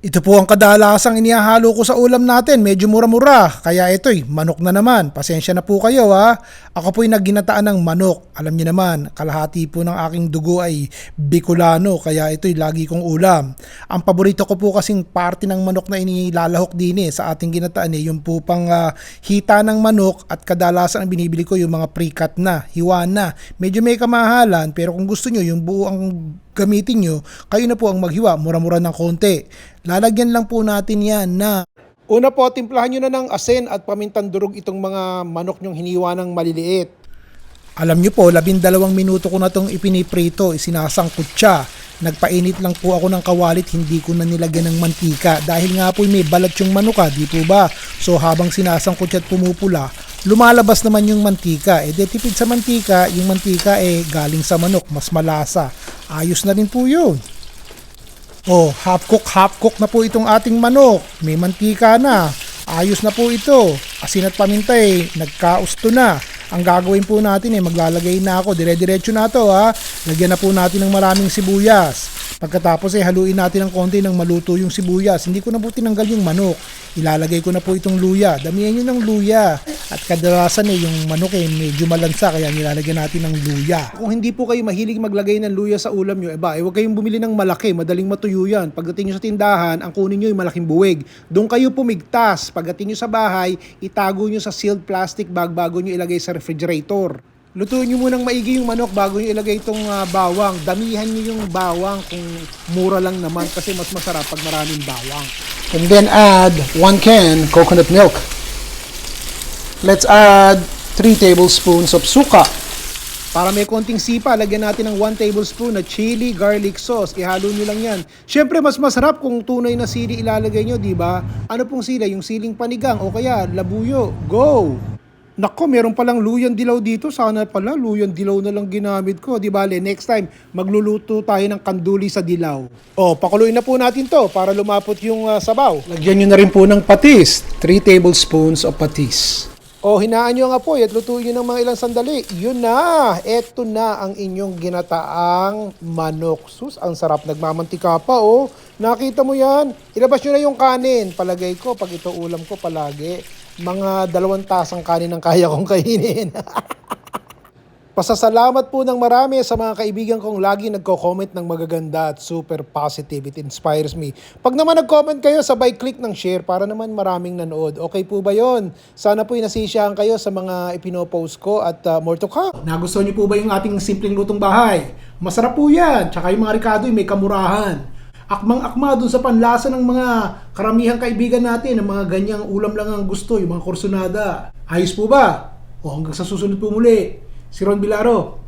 Ito po ang kadalasang inihahalo ko sa ulam natin, medyo mura-mura. Kaya ito'y manok na naman. Pasensya na po kayo ha. Ako po'y nagginataan ng manok. Alam niyo naman, kalahati po ng aking dugo ay Bicolano. Kaya ito'y lagi kong ulam. Ang paborito ko po kasing parte ng manok na inilalahok din sa ating ginataan yung po pang hita ng manok. At kadalasan ang binibili ko yung mga pre-cut na, hiwa na. Medyo may kamahalan pero kung gusto nyo yung buo ang gamitin nyo, kayo na po ang maghiwa, mura-mura ng konti. Lalagyan lang po natin yan na una po, timplahan nyo na ng asin at pamintang durog itong mga manok nyong hiniwa ng maliliit. Alam nyo po, 12 minuto ko na itong ipiniprito, isinasangkot siya. Nagpainit lang po ako ng kawalit, hindi ko na nilagyan ng mantika dahil nga po may balat yung manok di po ba? So habang sinasangkot siya at pumupula, lumalabas naman yung mantika. Tipid sa mantika, yung mantika galing sa manok, mas malasa. Ayos na rin po yun. Half cook na po itong ating manok. May mantika na. Ayos na po ito. Asin at paminta nagkausto na. Ang gagawin po natin maglalagay na ako. Dire-diretso na to Lagyan na po natin ng maraming sibuyas. Pagkatapos haluin natin ng konti ng maluto yung sibuyas. Hindi ko na po tinanggal yung manok. Ilalagay ko na po itong luya. Damihan nyo ng luya. At kadalasan yung manok medyo malansa kaya nilalagyan natin ng luya. Kung hindi po kayo mahilig maglagay ng luya sa ulam nyo, huwag kayong bumili ng malaki. Madaling matuyo yan. Pagdating nyo sa tindahan, ang kunin nyo yung malaking buwig. Doon kayo pumigtas. Pagdating nyo sa bahay, itago nyo sa sealed plastic bag bago nyo ilagay sa refrigerator. Lutuin nyo munang maigi yung manok bago nyo ilagay itong bawang. Damihan nyo yung bawang kung mura lang naman kasi mas masarap pag maraming bawang. And then add 1 can coconut milk. Let's add 3 tablespoons of suka. Para may konting sipa, lagyan natin ng 1 tablespoon na chili garlic sauce. Ihalo nyo lang yan. Siyempre, mas masarap kung tunay na sili ilalagay nyo, di ba? Ano pong sili? Yung siling panigang o kaya labuyo. Go! Nako, meron palang luyang dilaw dito. Sana pala, luyang dilaw na lang ginamit ko. Di bale, next time, magluluto tayo ng kanduli sa dilaw. Pakuluin na po natin to para lumapot yung sabaw. Lagyan nyo na rin po ng patis. 3 tablespoons of patis. Hinaan nyo ang apoy at lutuin nyo ng mga ilang sandali. Yun na! Eto na ang inyong ginataang manok. Sus, ang sarap. Nagmamantika pa, Nakita mo yan? Ilabas nyo na yung kanin. Palagay ko, pag ito ulam ko palagi, mga 2 tasang kanin ang kaya kong kainin. Pasasalamat po ng marami sa mga kaibigan kong lagi nagko-comment ng magaganda at super positive. It inspires me. Pag naman nag-comment kayo, sabay click ng share para naman maraming nanood. Okay po ba yon? Sana po'y nasisiyahan kayo sa mga ipinopost ko at more to come. Nagustuhan niyo po ba yung ating simpleng lutong bahay? Masarap po yan. Tsaka yung mga Ricardo may kamurahan. Akmang-akma dun sa panlasa ng mga karamihang kaibigan natin, ng mga ganyang ulam lang ang gusto, yung mga kursonada. Ayos po ba? Hanggang sa susunod po muli. Si Ron Bilaro.